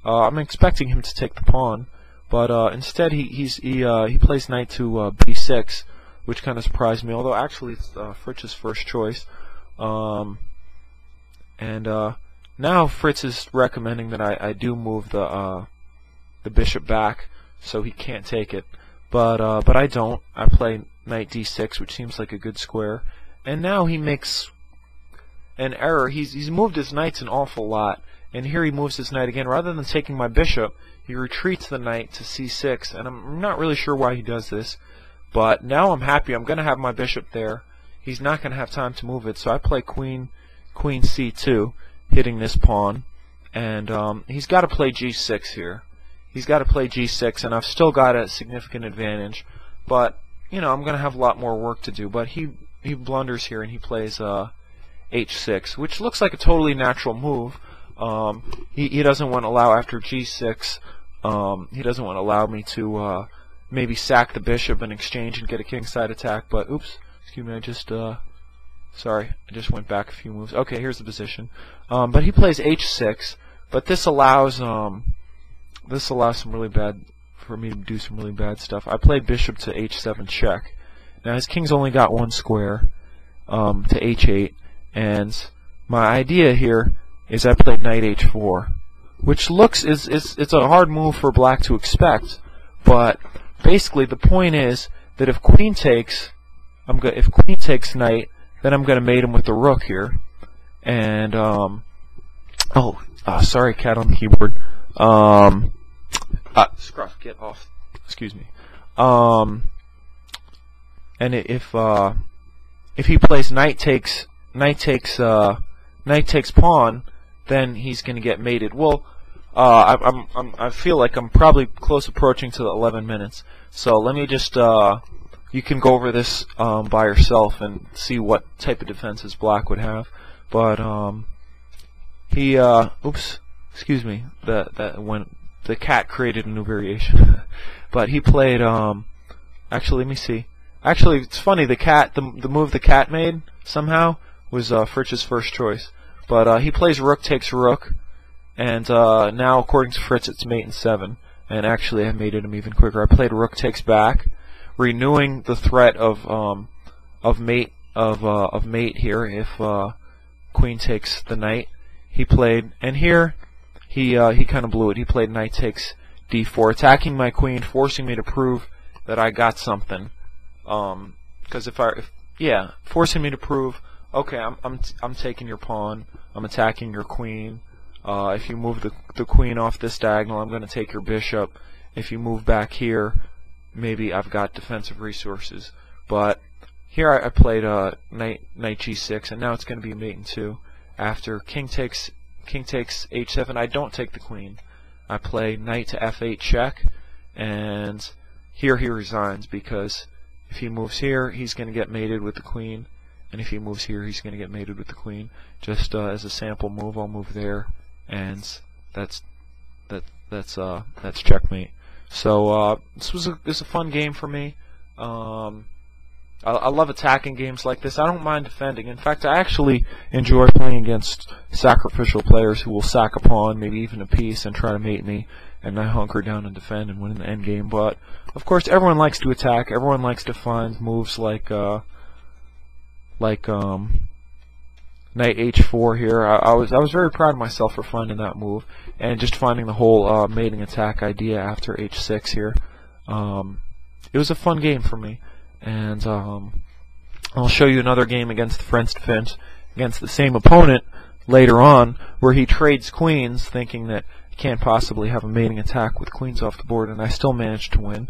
I'm expecting him to take the pawn, but instead he plays knight to b6, which kind of surprised me. Although actually it's Fritz's first choice, and now Fritz is recommending that I do move the bishop back so he can't take it, but I don't. I play knight d6, which seems like a good square, and now he makes an error. He's moved his knights an awful lot, and here he moves his knight again. Rather than taking my bishop, he retreats the knight to c6, and I'm not really sure why he does this, but now I'm happy. I'm going to have my bishop there. He's not going to have time to move it, so I play queen c2, hitting this pawn, and he's got to play g6 here. He's got to play g6, and I've still got a significant advantage, but you know, I'm going to have a lot more work to do. But he blunders here, and he plays h6, which looks like a totally natural move. He doesn't want to allow, after g6, he doesn't want to allow me to maybe sack the bishop in exchange and get a kingside attack. But oops, excuse me, I just sorry, I just went back a few moves. Okay, here's the position. But he plays h6, but this allows some really bad, for me to do some really bad stuff. I played bishop to h7 check. Now his king's only got one square to h8, and my idea here is I played knight h4, which looks it's a hard move for black to expect, but basically the point is that if queen takes knight, then I'm going to mate him with the rook here, and sorry, cat on the keyboard. Scruff, get off. Excuse me. And if he plays knight takes pawn, then he's going to get mated. Well, I feel like I'm probably close approaching to the 11 minutes. So let me just you can go over this by yourself and see what type of defenses black would have. But oops, excuse me. When the cat created a new variation. But he played actually, let me see. Actually, it's funny, the move the cat made somehow was Fritz's first choice. But he plays rook takes rook, and now according to Fritz it's mate in 7. And actually I mated him even quicker. I played rook takes back, renewing the threat of mate here if queen takes the knight. He played, and here he kind of blew it. He played knight takes d4, attacking my queen, forcing me to prove that I got something. Because forcing me to prove, okay, I'm taking your pawn, I'm attacking your queen. If you move the queen off this diagonal, I'm going to take your bishop. If you move back here, maybe I've got defensive resources. But here I played knight g6, and now it's going to be mate in 2. After king takes h7, I don't take the queen. I play knight to f8 check, and here he resigns, because if he moves here, he's going to get mated with the queen, and if he moves here, he's going to get mated with the queen. Just as a sample move, I'll move there, and that's checkmate. So this was a fun game for me. I love attacking games like this. I don't mind defending. In fact, I actually enjoy playing against sacrificial players who will sack a pawn, maybe even a piece, and try to mate me, and I hunker down and defend and win in the end game. But of course, everyone likes to attack. Everyone likes to find moves like knight h4 here. I was very proud of myself for finding that move, and just finding the whole mating attack idea after h6 here. It was a fun game for me. And I'll show you another game against the French defense, against the same opponent later on, where he trades queens, thinking that he can't possibly have a mating attack with queens off the board, and I still managed to win.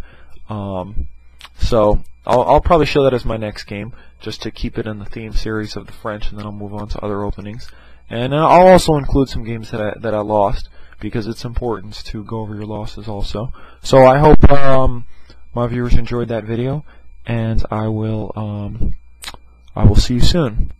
So I'll probably show that as my next game, just to keep it in the theme series of the French, and then I'll move on to other openings. And I'll also include some games that I lost, because it's important to go over your losses also. So I hope my viewers enjoyed that video, and I will see you soon.